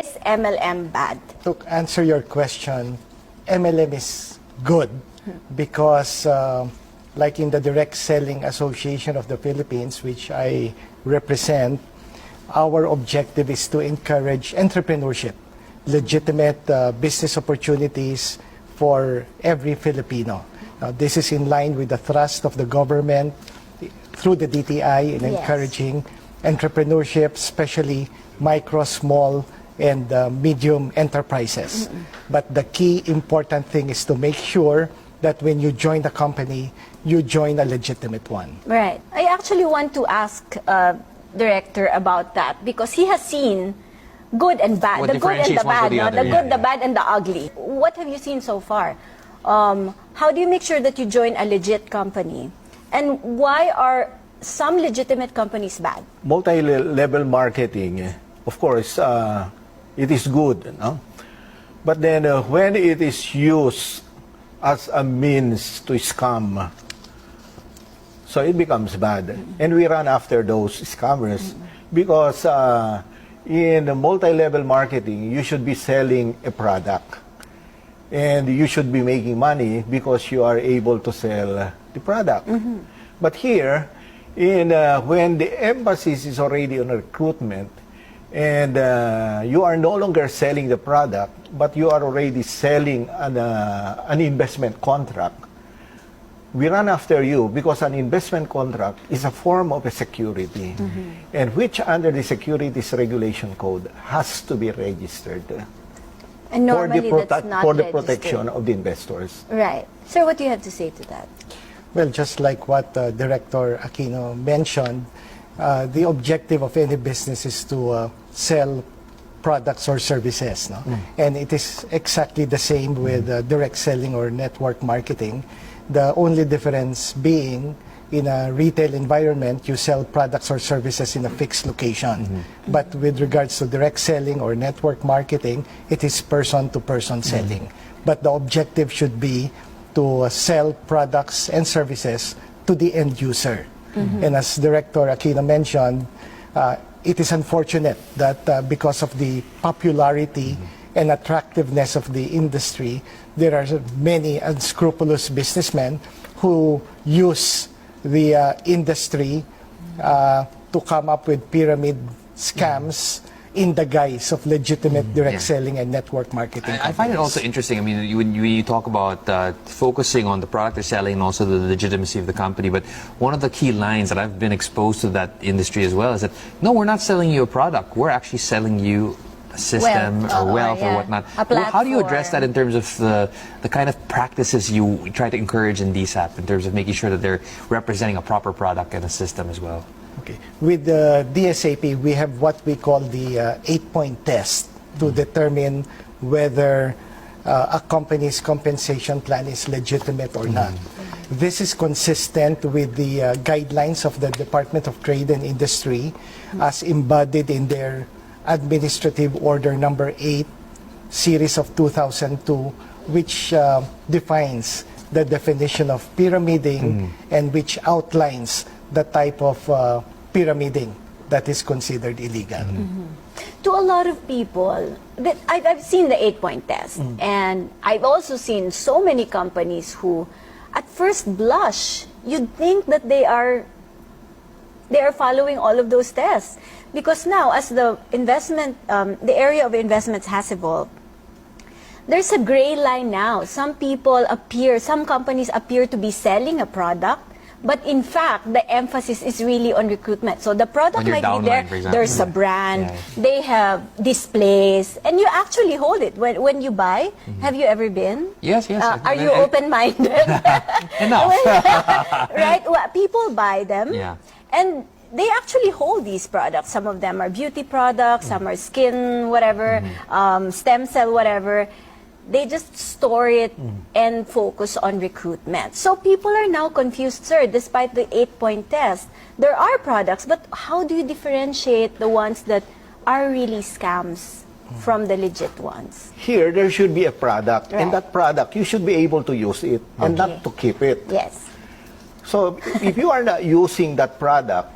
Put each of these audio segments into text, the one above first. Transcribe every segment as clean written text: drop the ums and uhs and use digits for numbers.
Is MLM bad? To answer your question, MLM is good because like in the Direct Selling Association of the Philippines, which I represent, our objective is to encourage entrepreneurship, legitimate business opportunities for every Filipino. Now, this is in line with the thrust of the government through the DTI in encouraging entrepreneurship, especially micro, small, and medium enterprises. But the key important thing is to make sure that when you join the company, you join a legitimate one. Right. I actually want to ask Director about that because he has seen good and bad, What the good and the differentiates one from bad, the no? other, The good, yeah. the bad, and the ugly. What have you seen so far? How do you make sure that you join a legit company? And why are some legitimate companies bad? Multi-level marketing, of course, it is good, no? But then when it is used as a means to scam, so it becomes bad. And we run after those scammers because in multi-level marketing, you should be selling a product. And you should be making money because you are able to sell the product. But here, when the emphasis is already on recruitment, and you are no longer selling the product, but you are already selling an investment contract, we run after you because an investment contract is a form of a security, and which under the Securities Regulation Code has to be registered And normally that's not for the registered. protection of the investors. Right. Sir, what do you have to say to that? Well, just like what Director Aquino mentioned, the objective of any business is to sell products or services. No? And it is exactly the same with direct selling or network marketing. The only difference being in a retail environment, you sell products or services in a fixed location. But with regards to direct selling or network marketing, it is person-to-person selling. But the objective should be to sell products and services to the end user. And as Director Aquino mentioned, it is unfortunate that because of the popularity and attractiveness of the industry, there are many unscrupulous businessmen who use the industry to come up with pyramid scams in the guise of legitimate direct selling and network marketing. I find it also interesting. I mean, when you talk about focusing on the product they're selling and also the legitimacy of the company, but one of the key lines that I've been exposed to that industry as well is that, no, we're not selling you a product. We're actually selling you a system or wealth or whatnot. How do you address that in terms of the kind of practices you try to encourage in DSAP in terms of making sure that they're representing a proper product and a system as well? Okay. With the DSAP, we have what we call the 8-point test to determine whether a company's compensation plan is legitimate or not. This is consistent with the guidelines of the Department of Trade and Industry as embodied in their Administrative Order Number 8, Series of 2002, which defines the definition of pyramiding and which outlines the type of pyramiding that is considered illegal. To a lot of people, I've seen the 8-point test, and I've also seen so many companies who, at first blush, you'd think that they are following all of those tests. Because now, as the area of investments has evolved, there's a gray line now. Some companies appear to be selling a product, but in fact, the emphasis is really on recruitment. So the product might be there, there's a brand, they have displays, and you actually hold it. When you buy, have you ever been? Yes. Are you open-minded? Enough. Right? Well, people buy them, Yeah. and they actually hold these products. Some of them are beauty products, some are skin, whatever, stem cell, whatever. They just store it and focus on recruitment. So people are now confused, sir, despite the 8-point test. There are products, but how do you differentiate the ones that are really scams from the legit ones? Here, there should be a product, and that product, you should be able to use it and not to keep it. Yes. So if you are not using that product,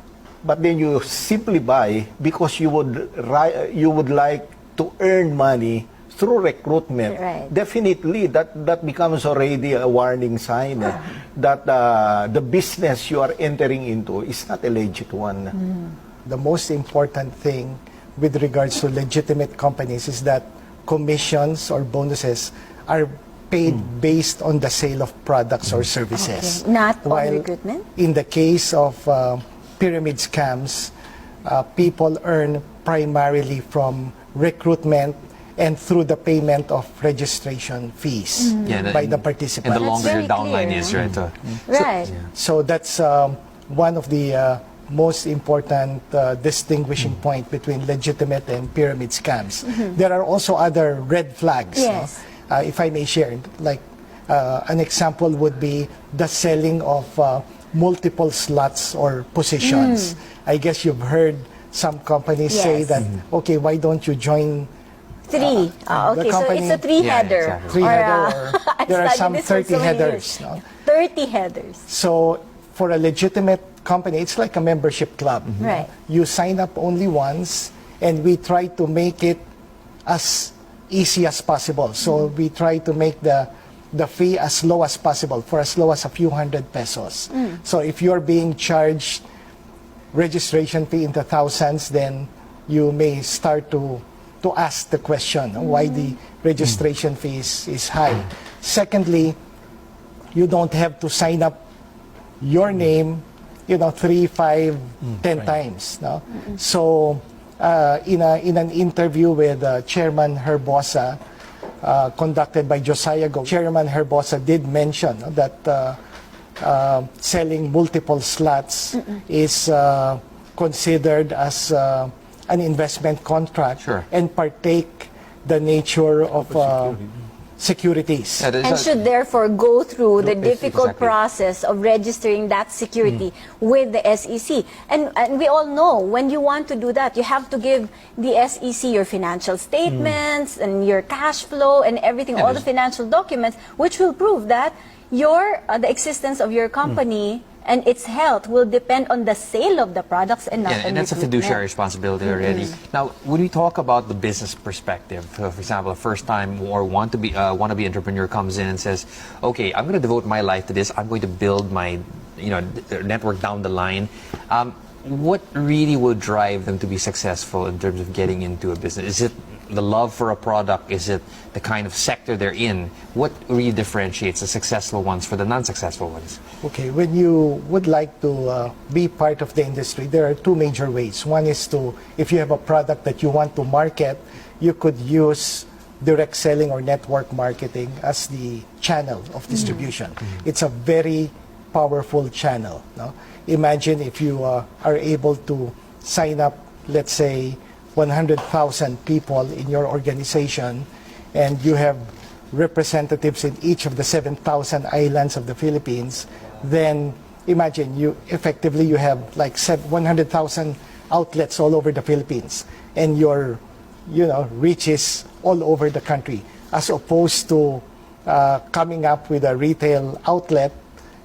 but then you simply buy because you would like to earn money through recruitment, Right. definitely that becomes already a warning sign that the business you are entering into is not a legit one. The most important thing with regards to legitimate companies is that commissions or bonuses are paid based on the sale of products or services. Okay. Not on While recruitment? in the case of pyramid scams, people earn primarily from recruitment and through the payment of registration fees by the participant. And the That's longer very your downline clear. is, right? Right. So that's one of the most important distinguishing point between legitimate and pyramid scams. There are also other red flags. Yes. No? If I may share, like an example would be the selling of multiple slots or positions. I guess you've heard some companies say Yes. that, okay, why don't you join Three. the Okay, so company- it's a three-header. Yeah, exactly. three-header, I or there are studied some this for 30 so many headers. years. No? 30 headers. So for a legitimate company, it's like a membership club. Right. You sign up only once, and we try to make it as easy as possible. So we try to make the fee as low as possible, for as low as a few hundred pesos. So if you're being charged registration fee into thousands, then you may start to ask the question why the registration fee is high. Secondly, you don't have to sign up your name, 3, 5, 10 times. No? So in an interview with Chairman Herbosa, conducted by Josiah Go, Chairman Herbosa did mention that selling multiple slots is considered as an investment contract Sure. and partake the nature of securities. Yeah, And should therefore go through the difficult Exactly. process of registering that security with the SEC. And we all know when you want to do that, you have to give the SEC your financial statements and your cash flow and everything, all the financial documents, which will prove that the existence of your company and its health will depend on the sale of the products and not Yeah, on and that's a recruitment. fiduciary responsibility already. Now, when we talk about the business perspective, for example, a first-time or wannabe entrepreneur comes in and says, "Okay, I'm going to devote my life to this. I'm going to build my, network down the line." What really will drive them to be successful in terms of getting into a business? Is it the love for a product? Is it the kind of sector they're in? What really differentiates the successful ones for the non-successful ones? Okay, when you would like to be part of the industry, there are two major ways. One is if you have a product that you want to market, you could use direct selling or network marketing as the channel of distribution. It's a very powerful channel. No? Imagine if you are able to sign up, let's say, 100,000 people in your organization, and you have representatives in each of the 7,000 islands of the Philippines, then imagine you have like 100,000 outlets all over the Philippines, and your reach is all over the country, as opposed to coming up with a retail outlet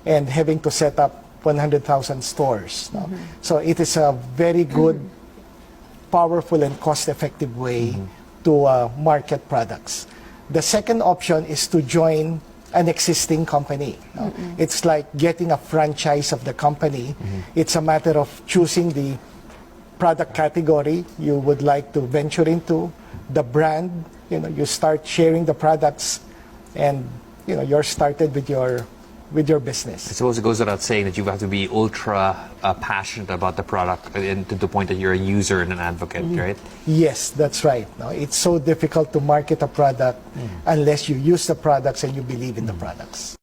and having to set up 100,000 stores. No? So it is a very good, powerful and cost-effective way to market products. The second option is to join an existing company. No? It's like getting a franchise of the company. It's a matter of choosing the product category you would like to venture into, the brand. You start sharing the products, and you're started with your business. I suppose it goes without saying that you have to be ultra passionate about the product and to the point that you're a user and an advocate, right? Yes, that's right. No, it's so difficult to market a product unless you use the products and you believe in the products.